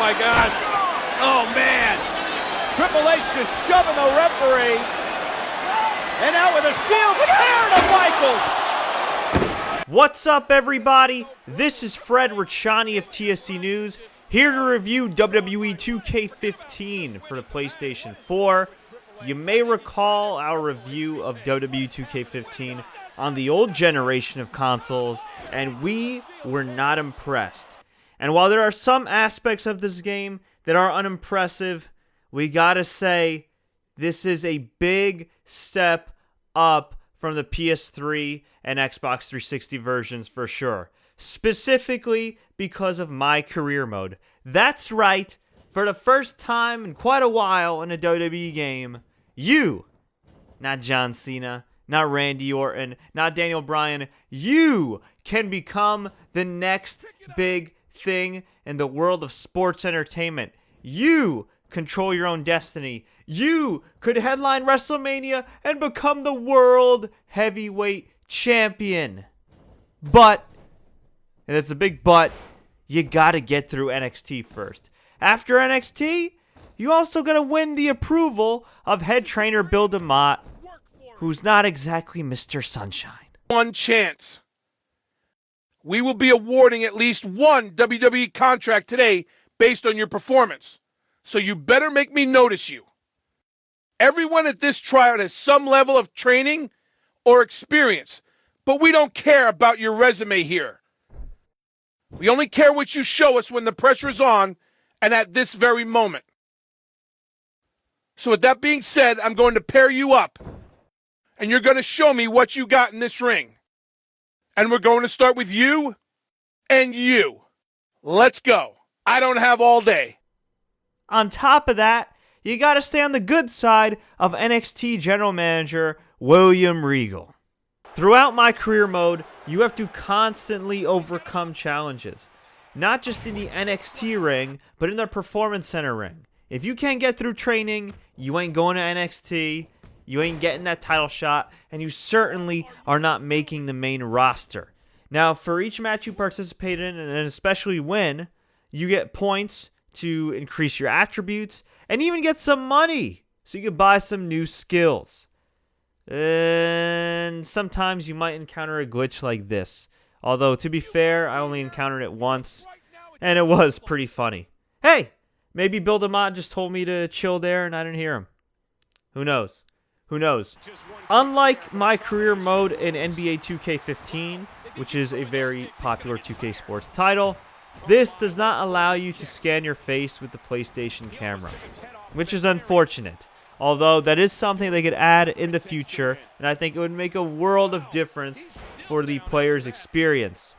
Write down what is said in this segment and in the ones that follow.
my gosh. Oh, man. Triple H just shoving the referee. And out with a steel chair to Michaels. What's up, everybody? This is Fred Richani of TSC News, here to review WWE 2K15 for the PlayStation 4. You may recall our review of WWE 2K15 on the old generation of consoles, and we were not impressed. And while there are some aspects of this game that are unimpressive, we gotta say, this is a big step up from the PS3 and Xbox 360 versions for sure. Specifically because of MyCareer mode. That's right, for the first time in quite a while in a WWE game, you, not John Cena, not Randy Orton, not Daniel Bryan, you can become the next big thing in the world of sports entertainment. You control your own destiny. You could headline WrestleMania and become the world heavyweight champion. But, and it's a big but, you gotta get through NXT first. After NXT, you also gotta win the approval of head trainer Bill DeMott, who's not exactly Mr. Sunshine. One chance. We will be awarding at least one WWE contract today based on your performance. So you better make me notice you. Everyone at this tryout has some level of training or experience, but we don't care about your resume here. We only care what you show us when the pressure is on and at this very moment. So with that being said, I'm going to pair you up, and you're going to show me what you got in this ring. And we're going to start with you and you. Let's go. I don't have all day. On top of that, you gotta stay on the good side of NXT General Manager William Regal. Throughout MyCareer mode, you have to constantly overcome challenges. Not just in the NXT ring, but in the Performance Center ring. If you can't get through training, you ain't going to NXT, you ain't getting that title shot, and you certainly are not making the main roster. Now, for each match you participate in, and especially win, you get points to increase your attributes, and even get some money, so you can buy some new skills. And sometimes you might encounter a glitch like this. Although, to be fair, I only encountered it once, and it was pretty funny. Hey, maybe Bill DeMott just told me to chill there and I didn't hear him. Who knows? Who knows? Unlike MyCareer mode in NBA 2K15, which is a very popular 2K sports title, this does not allow you to scan your face with the PlayStation camera, which is unfortunate. Although that is something they could add in the future, and I think it would make a world of difference for the player's experience.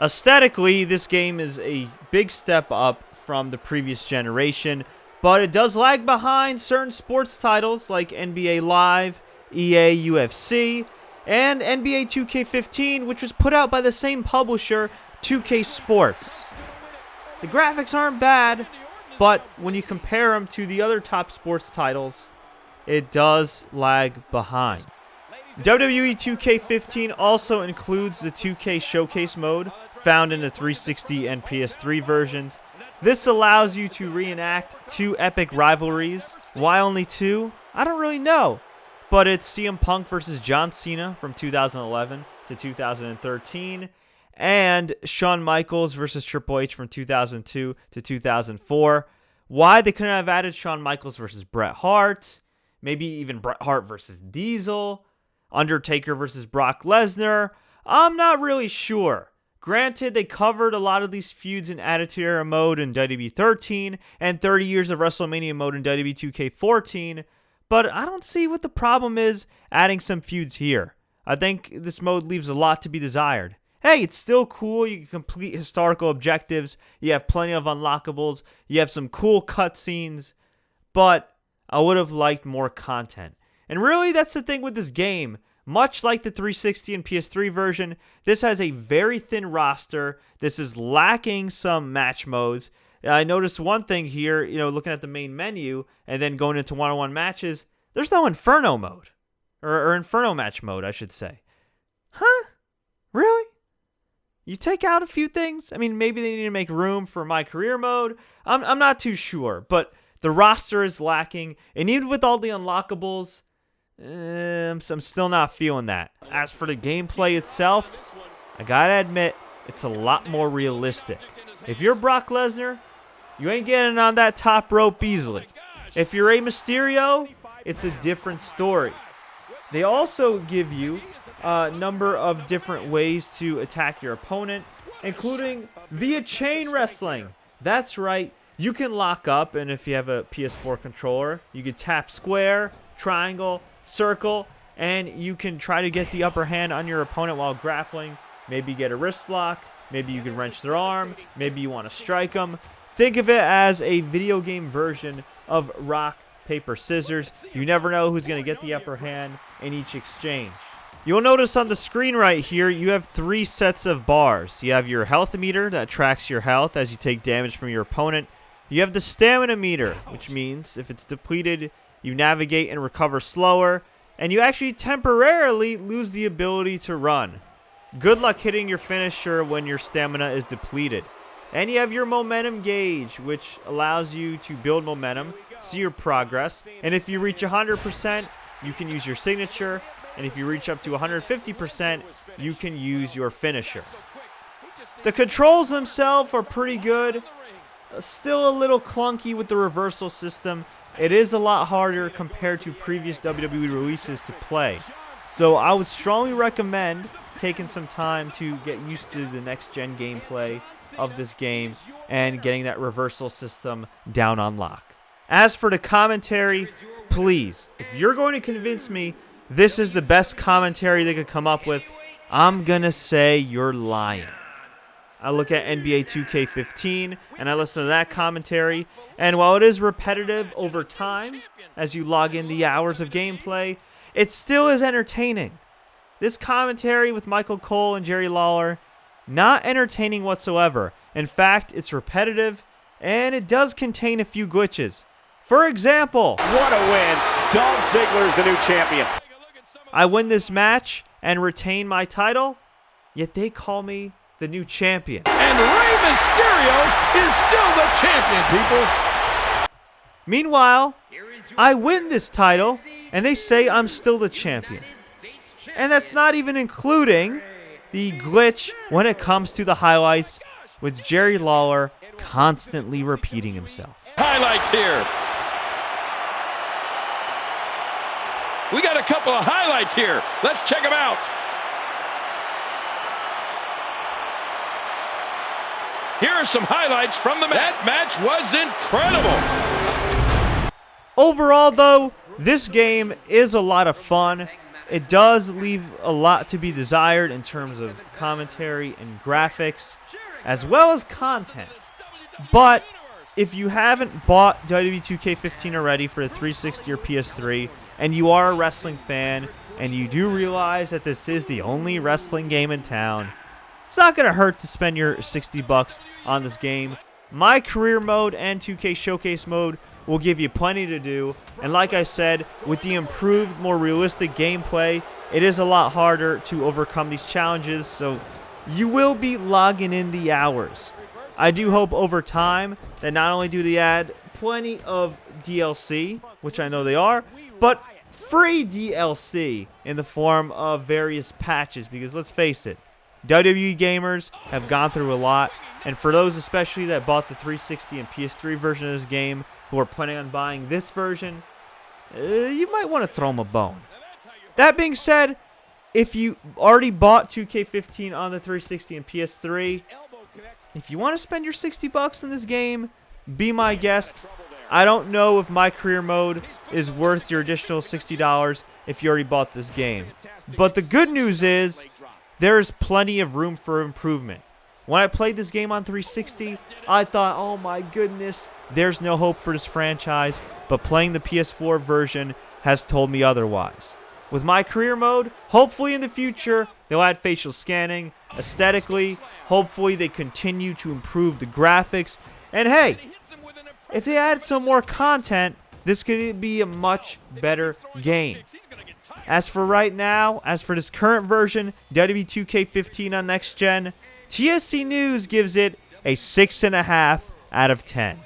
Aesthetically, this game is a big step up from the previous generation, but it does lag behind certain sports titles like NBA Live, EA UFC, and NBA 2K15, which was put out by the same publisher, 2K Sports. The graphics aren't bad, but when you compare them to the other top sports titles, it does lag behind. WWE 2K15 also includes the 2K Showcase mode found in the 360 and PS3 versions. This allows you to reenact two epic rivalries. Why only two? I don't really know. But it's CM Punk versus John Cena from 2011 to 2013. And Shawn Michaels versus Triple H from 2002 to 2004. Why they couldn't have added Shawn Michaels versus Bret Hart, maybe even Bret Hart versus Diesel, Undertaker versus Brock Lesnar, I'm not really sure. Granted, they covered a lot of these feuds in Attitude Era mode in WWE 13 and 30 Years of WrestleMania mode in WWE 2K14, but I don't see what the problem is adding some feuds here. I think this mode leaves a lot to be desired. Hey, it's still cool. You can complete historical objectives. You have plenty of unlockables. You have some cool cutscenes. But I would have liked more content. And really, that's the thing with this game. Much like the 360 and PS3 version, this has a very thin roster. This is lacking some match modes. I noticed one thing here, looking at the main menu and then going into one-on-one matches, there's no Inferno mode. Or Inferno match mode, I should say. Huh? Really? You take out a few things. I mean, maybe they need to make room for MyCareer mode. I'm not too sure, but the roster is lacking, and even with all the unlockables, I'm still not feeling that. As for the gameplay itself, I gotta admit, it's a lot more realistic. If you're Brock Lesnar, you ain't getting on that top rope easily. If you're Rey Mysterio, it's a different story. They also give you a number of different ways to attack your opponent, including via chain wrestling. That's right, you can lock up, and if you have a PS4 controller, you can tap square, triangle, circle, and you can try to get the upper hand on your opponent while grappling. Maybe get a wrist lock, maybe you can wrench their arm, maybe you want to strike them. Think of it as a video game version of rock, paper, scissors. You never know who's going to get the upper hand in each exchange. You'll notice on the screen right here, you have 3 sets of bars. You have your health meter that tracks your health as you take damage from your opponent. You have the stamina meter, which means if it's depleted, you navigate and recover slower, and you actually temporarily lose the ability to run. Good luck hitting your finisher when your stamina is depleted. And you have your momentum gauge, which allows you to build momentum, see your progress, and if you reach 100%, you can use your signature, and if you reach up to 150%, you can use your finisher. The controls themselves are pretty good, still a little clunky with the reversal system. It is a lot harder compared to previous WWE releases to play, so I would strongly recommend taking some time to get used to the next-gen gameplay of this game and getting that reversal system down on lock. As for the commentary, please, if you're going to convince me this is the best commentary they could come up with, I'm gonna say you're lying. I look at NBA 2K15 and I listen to that commentary, and while it is repetitive over time as you log in the hours of gameplay, it still is entertaining. This commentary with Michael Cole and Jerry Lawler, not entertaining whatsoever. In fact, it's repetitive, and it does contain a few glitches. For example, What a win. Dolph Ziggler's the new champion. I win this match and retain my title, yet they call me the new champion. And Rey Mysterio is still the champion, people. Meanwhile, I win this title, and they say I'm still the champion. And that's not even including the glitch when it comes to the highlights, with Jerry Lawler constantly repeating himself. Highlights here. We got a couple of highlights here. Let's check them out. Here are some highlights from the match. That match was incredible. Overall, though, this game is a lot of fun. It does leave a lot to be desired in terms of commentary and graphics, as well as content. But if you haven't bought WWE 2K15 already for the 360 or PS3, and you are a wrestling fan, and you do realize that this is the only wrestling game in town, it's not going to hurt to spend your $60 on this game. MyCareer mode and 2K Showcase mode will give you plenty to do, and like I said, with the improved, more realistic gameplay, it is a lot harder to overcome these challenges, so you will be logging in the hours. I do hope over time that not only do they add plenty of DLC, which I know they are, but free DLC in the form of various patches, because let's face it, WWE gamers have gone through a lot, and for those especially that bought the 360 and PS3 version of this game, who are planning on buying this version, you might want to throw them a bone. That being said, if you already bought 2K15 on the 360 and PS3, if you want to spend your $60 in this game, be my guest. I don't know if MyCareer mode is worth your additional $60 if you already bought this game. But the good news is, there is plenty of room for improvement. When I played this game on 360, I thought, oh my goodness, there's no hope for this franchise, but playing the PS4 version has told me otherwise. With MyCareer mode, hopefully in the future, they'll add facial scanning, aesthetically, hopefully they continue to improve the graphics, and hey, if they add some more content, this could be a much better game. As for right now, as for this current version, WWE 2K15 on next gen, TSC News gives it a 6.5 out of 10.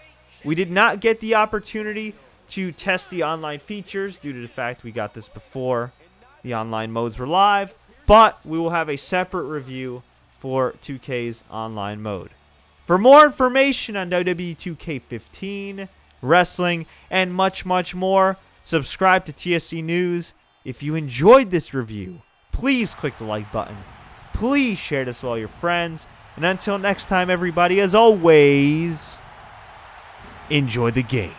We did not get the opportunity to test the online features due to the fact we got this before the online modes were live, but we will have a separate review for 2K's online mode. For more information on WWE 2K15, wrestling, and much, much more, subscribe to TSC News. If you enjoyed this review, please click the like button. Please share this with all your friends. And until next time, everybody, as always, enjoy the game.